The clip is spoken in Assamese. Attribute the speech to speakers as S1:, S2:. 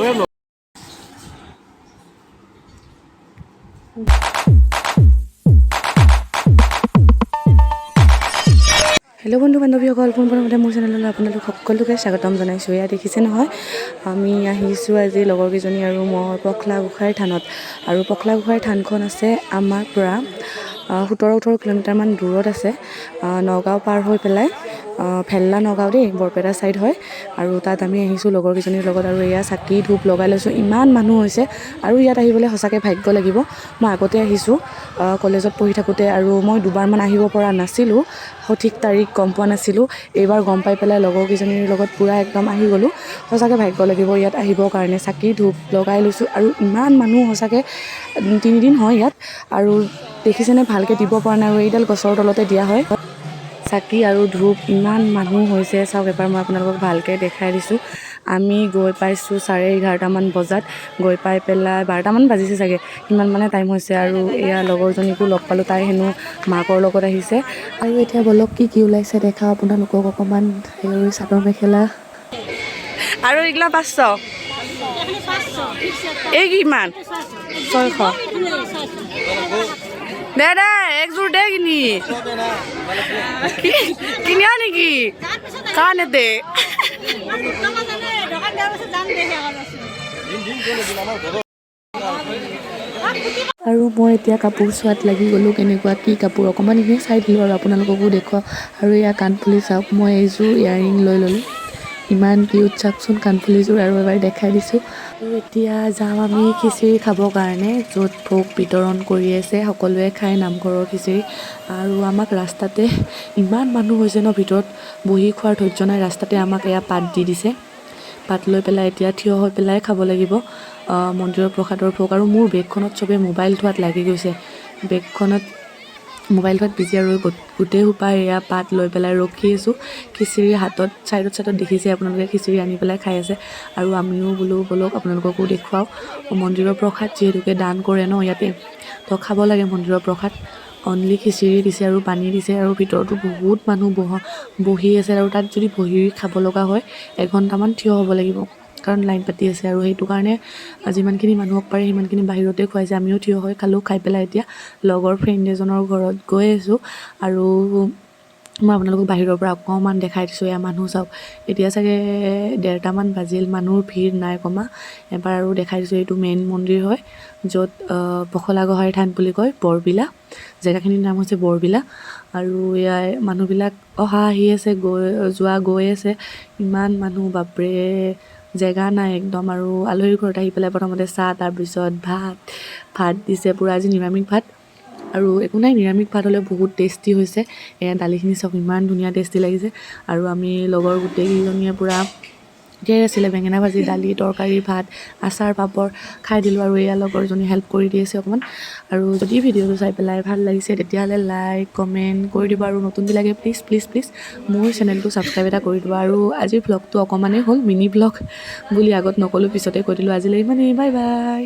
S1: হেল্ল' বন্ধু বান্ধৱীসকল, পোনপ্ৰথমতে মোৰ চেনেললৈ আপোনালোক সকলোকে স্বাগতম জনাইছোঁ। এয়া দেখিছে নহয়, আমি আহিছোঁ আজি লগৰকেইজনী আৰু মই পখলা গোঁসাইৰ থানত। আৰু পখলা গোঁসাইৰ থানখন আছে আমাৰ পৰা 17-18 কিলোমিটাৰমান দূৰত আছে। নগাঁও পাৰ হৈ পেলাই, ভেল্লা নগাঁও দেই, বৰপেটা ছাইড হয়। আৰু তাত আমি আহিছোঁ লগৰকেইজনীৰ লগত। আৰু এয়া চাকি ধূপ লগাই লৈছোঁ, ইমান মানুহ হৈছে। আৰু ইয়াত আহিবলৈ সঁচাকৈ ভাগ্য লাগিব। মই আগতে আহিছোঁ কলেজত পঢ়ি থাকোঁতে, আৰু মই দুবাৰমান আহিব পৰা নাছিলোঁ, সঠিক তাৰিখ গম পোৱা নাছিলোঁ। এইবাৰ গম পাই পেলাই লগৰকেইজনীৰ লগত পূৰা একদম আহি গ'লোঁ। সঁচাকৈ ভাগ্য লাগিব ইয়াত আহিবৰ কাৰণে। চাকি ধূপ লগাই লৈছোঁ, আৰু ইমান মানুহ সঁচাকৈ 3 দিন হয় ইয়াত। আৰু দেখিছেনে, ভালকৈ দিব পৰা নাই, আৰু এইডাল গছৰ তলতে দিয়া হয় চাকি আৰু ধূপ। ইমান মানুহ হৈছে চাওক, এবাৰ মই আপোনালোকক ভালকৈ দেখাই দিছোঁ। আমি গৈ পাইছোঁ 11:30মান বজাত। গৈ পাই পেলাই 12টামান বাজিছে চাগে, ইমান মানে টাইম হৈছে। আৰু এয়া লগৰজনীকো লগ পালোঁ, তাই হেনো মাকৰ লগত আহিছে। আৰু এতিয়া বলক কি ওলাইছে দেখাওঁ আপোনালোকক অকণমান। সেই চাদৰ মেখেলা আৰু এইগিলা 500, এই কিমান 600 দে দে একযোৰ দে কিনি নেকি কাৰণে দে। আৰু মই এতিয়া কাপোৰ চোৱাত লাগি গ'লোঁ, কেনেকুৱা কি কাপোৰ অকণমান এনেই চাই দিলোঁ আৰু আপোনালোককো দেখুৱাওঁ। আৰু এয়া কাণফুলি চাওক, মই এইযোৰ ইয়াৰিং লৈ ল'লোঁ, ইমান কিউট চাওকচোন কাণফুলিযোৰ। আৰু এবাৰ দেখাই দিছোঁ। আৰু এতিয়া যাওঁ আমি খিচিৰি খাবৰ কাৰণে, য'ত ভোগ বিতৰণ কৰি আছে, সকলোৱে খাই নামঘৰৰ খিচিৰি। আৰু আমাক ৰাস্তাতে ইমান মানুহ হৈছে ন, ভিতৰত বহি খোৱাৰ ধৈৰ্য নাই। ৰাস্তাতে আমাক এয়া পাত দি দিছে, পাত লৈ পেলাই এতিয়া থিয় হৈ পেলাই খাব লাগিব মন্দিৰৰ প্ৰসাদৰ ভোগ। আৰু মোৰ বেগখনত চবেই মোবাইল থোৱাত লাগি গৈছে, বেগখনত মোবাইল থোৱাত বিজি। আৰু গোটেই সোপাই এয়া পাত লৈ পেলাই ৰখি আছোঁ। খিচিৰি হাতত চাইডত দেখিছে আপোনালোকে, খিচিৰি আনি পেলাই খাই আছে। আৰু আমিও বোলো বলক আপোনালোককো দেখুৱাওঁ, মন্দিৰৰ প্ৰসাদ যিহেতুকে দান কৰে ন ইয়াতে, তো খাব লাগে মন্দিৰৰ প্ৰসাদ। অনলি খিচিৰি দিছে আৰু পানী দিছে, আৰু ভিতৰতো বহুত মানুহ বহি আছে। আৰু তাত যদি বহি খাব লগা হয় 1 ঘণ্টামান থিয় হ'ব লাগিব, কাৰণ লাইন পাতি আছে। আৰু সেইটো কাৰণে যিমানখিনি মানুহক পাৰে সিমানখিনি বাহিৰতে খুৱাইছে। আমিও থিয় হৈ খালোঁ। খাই পেলাই এতিয়া লগৰ ফ্ৰেণ্ড এজনৰ ঘৰত গৈ আছোঁ। আৰু মই আপোনালোকক বাহিৰৰ পৰা অকণমান দেখাই দিছোঁ। এয়া মানুহ চাওক, এতিয়া চাগে 1:30মান বাজিল, মানুহৰ ভিৰ নাই কমা। এবাৰ আৰু দেখাই দিছোঁ, এইটো মেইন মন্দিৰ হয়, য'ত পখলা গোঁসাইৰ থান বুলি কয়, বৰবিলা। জেগাখিনিৰ নাম হৈছে বৰবিলা। আৰু এয়াই মানুহবিলাক আহি আছে, গৈ আছে। ইমান মানুহ বাপৰে, জেগা নাই একদম। আৰু আলহীৰ ঘৰত আহি পেলাই প্ৰথমতে চাহ, তাৰপিছত ভাত দিছে পূৰা, আজি নিৰামিষ ভাত। আৰু একো নাই, নিৰামিষ ভাত হ'লেও বহুত টেষ্টি হৈছে। এয়া দালিখিনি চাওক, ইমান ধুনীয়া টেষ্টি লাগিছে। আৰু আমি লগৰ গোটেইকেইজনীয়ে পূৰা ধেৰ আছিলে, বেঙেনা ভাজি, দালি, তৰকাৰী, ভাত, আচাৰ, পাপৰ খাই দিলোঁ। আৰু এয়া লগৰজনী হেল্প কৰি দি আছে অকণমান। আৰু যদি ভিডিঅ'টো চাই পেলাই ভাল লাগিছে, তেতিয়াহ'লে লাইক কমেণ্ট কৰি দিব। আৰু নতুনবিলাকে প্লিজ মোৰ চেনেলটো ছাবস্ক্ৰাইব এটা কৰি দিব। আৰু আজিৰ ভ্লগটো অকণমানেই হ'ল, মিনি ভ্লগ বুলি আগত নক'লোঁ, পিছতে কৈ দিলোঁ। আজিলৈ ইমানেই, বাই বাই।